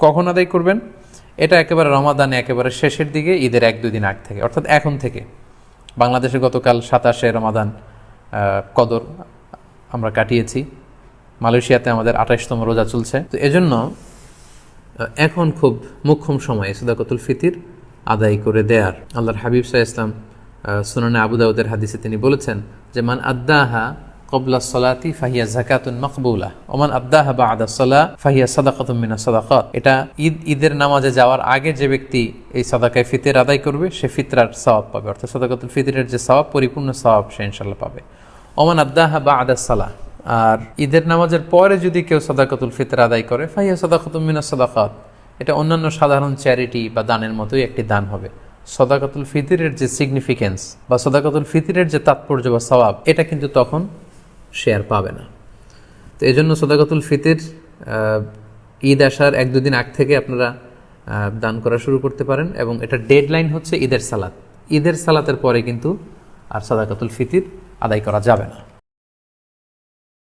কখন আদায় করবেন? এটা একেবারে রমাদানে একেবারে শেষের দিকে, ঈদের 1-2 দিন আগ থেকে, অর্থাৎ এখন থেকে। বাংলাদেশে গতকাল 27শে রমাদান কদর আমরা কাটিয়েছি, মালয়েশিয়াতে আমাদের 28তম রোজা চলছে। তো এজন্য এখন খুব মোক্ষম সময় সাদাকাতুল ফিতির আদায় করে দেয়ার। আল্লাহর হাবিব সাল্লাল্লাহু আলাইহি ওয়াসাল্লাম সুনানে আবু দাউদের হাদিসে তিনি বলেছেন যে মান আদ্দাহা ক্বাবলা সলাতি ফাহিয়া যাকাতুন মাকবুলা ওয়া মান আদ্দাহা বা'দা সলা ফাহিয়া সাদাকাতুম মিনাস সাদাকাত। এটা ঈদের নামাজে যাওয়ার আগে যে ব্যক্তি এই সাদাকায়ে ফিতর আদায় করবে সে ফিতরার সওয়াব পাবে, অর্থাৎ সাদাকাতুল ফিতরের যে সওয়াব, পরিপূর্ণ সওয়াব সে ইনশাআল্লাহ পাবে। ওয়া মান আদ্দাহা বা'দা সলা, আর ঈদের নামাজের পরে যদি কেউ সাদাকাতুল ফিতর আদায় করে ফাহিয়া সাদাকাতুম মিনাস সাদাকাত, এটা অন্যান্য সাধারণ চ্যারিটি বা দানের মতোই একটি দান হবে। সাদাকাতুল ফিতরের যে সিগনিফিকেন্স বা সাদাকাতুল ফিতরের যে তাৎপর্য বা সওয়াব, এটা কিন্তু তখন সে আর পাবে না। তো এই জন্য সাদাকাতুল ফিতর ঈদ আসার 1-2 দিন আগ থেকে আপনারা দান করা শুরু করতে পারেন, এবং এটা ডেডলাইন হচ্ছে ঈদের সালাত। ঈদের সালাতের পরে কিন্তু আর সাদাকাতুল ফিতর আদায় করা যাবে না।